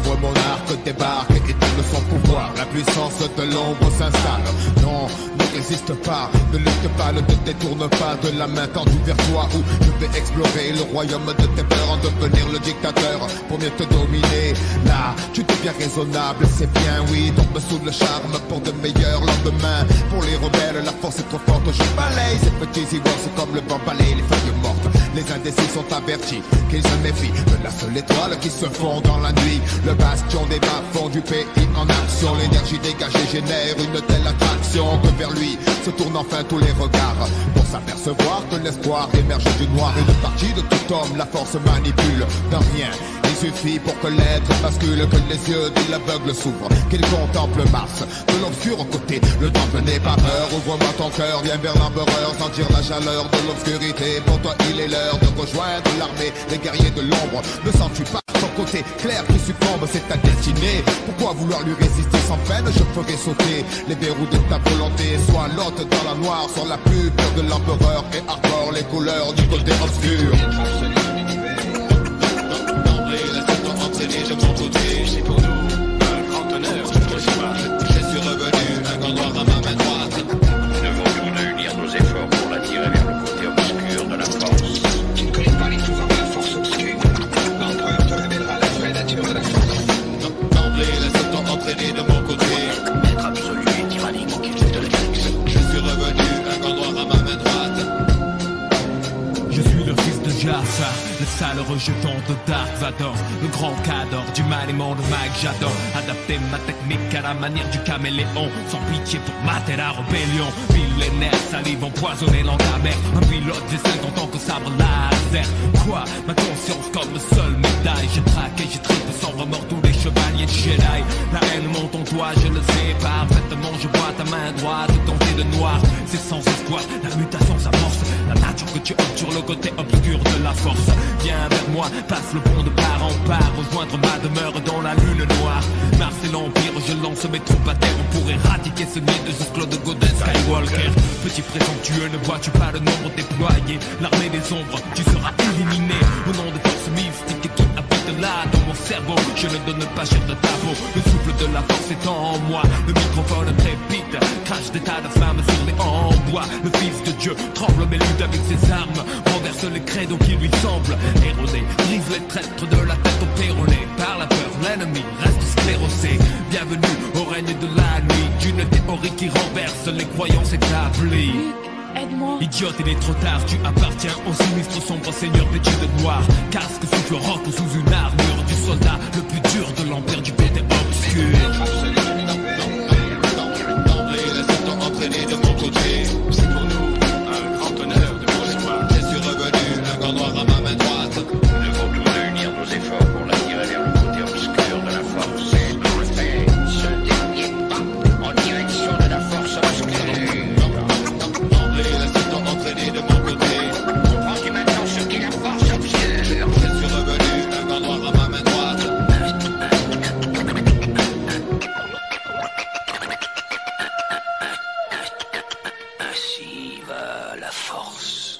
sombre monarque débarque et étale son pouvoir. La puissance de l'ombre s'installe. Non, ne résiste pas, ne lutte pas, ne te détourne pas de la main tendue vers toi, où je vais explorer le royaume de tes peurs, en devenir le dictateur pour mieux te dominer. Là, tu deviens raisonnable, c'est bien, oui, tombe sous le charme pour de meilleurs lendemains. Pour les rebelles, la force est trop forte, je balaye ces petits ivoires, c'est comme le vent balaye les feuilles mortes. Les indécis sont avertis qu'ils se méfient de la seule étoile qui se fond dans la nuit. Le bastion des bas-fonds du pays en action. L'énergie dégagée génère une telle attraction que vers lui se tournent enfin tous les regards, pour s'apercevoir que l'espoir émerge du noir. Une partie de tout homme, la force manipule d'un rien. Il suffit pour que l'être bascule, que les yeux de l'aveugle s'ouvrent, qu'il contemple Mars de l'obscur côté. Le temple n'est pas peur, ouvre-moi ton cœur, viens vers l'empereur, sentir la chaleur de l'obscurité. Pour toi il est l'heure de rejoindre l'armée des guerriers de l'ombre. Ne sens-tu pas ton côté clair qui succombe, c'est ta destinée. Pourquoi vouloir lui résister sans peine? Je ferai sauter les verrous de ta volonté. Sois l'hôte dans la noire, sur la plus pure de l'empereur, et arbore les couleurs du côté obscur. De mon côté, c'est pour nous un grand honneur de te recevoir. Je suis revenu, un grand noir à ma main droite. Nous devons nous réunir nos efforts pour l'attirer vers le côté obscur de la force. Tu ne connais pas les pouvoirs de la force obscure. L'empereur te révélera la vraie nature de la force. D'emblée, laisse-toi entraîner de mon côté. Maître absolu et tyrannique qu'il te le fixe. Je suis revenu, un grand noir à ma main droite. Je suis le fils de Jaffa, le sale rejeton de Dark Vador, le grand cadre du maniement de Mike J'adore adapter ma technique à la manière du caméléon, sans pitié pour mater la rébellion. Millénaire, salive empoisonnée, langue amère, un pilote j'ai 50 ans que sabre laser. Quoi, ma conscience comme seule médaille, j'ai traqué, j'ai trippé sans remords tous les chevaliers de Jedi. La haine monte en toi, je le sais parfaitement, je vois ta main droite tentée de noir. C'est sans espoir, la mutation s'amorce, la nature que tu optes sur le côté obscur de la force. Viens vers moi, passe le pont de part en part, rejoindre ma demeure dans la lune noire. Mars et l'Empire, je lance mes troupes à terre pour éradiquer ce nid de Jean-Claude Godin Skywalker. Petit présomptueux, ne vois-tu pas le nombre déployé? L'armée des ombres, tu seras éliminé. Au nom des forces mystiques qui habitent là dans mon cerveau, je ne donne pas cher de ta peau. Le souffle de la force est en moi, le microphone trépide, crache des tas de flammes sur les en bois. Le fils de Dieu tremble mais lutte avec ses armes, renverse les credos qui lui semblent erronés, brise les traîtres de la tête au péroné. Par la peur, l'ennemi reste sclérosé. Bienvenue au règne de la nuit, d'une théorie qui renverse les croyances établies. Aide-moi. Idiote, il est trop tard, tu appartiens au sinistre sombre seigneur vêtu de noir. Casque souffle roc sous une armure du soldat le plus dur de l'empire du côté obscur. D'emblée, laisse-toi entraîner de mon côté. C'est pour nous un grand honneur de vous recevoir. Je suis revenu, un grand noir à ma main droite. Nous devons nous réunir nos efforts pour l'attirer vers le côté obscur de la force. Fait ce dernier pas en direction de la force obscure. D'emblée, laisse-toi entraîner de mon côté. Comprends-tu maintenant ce qu'est la force obscure? Je suis revenu, un grand noir à ma main droite. Ainsi va la force.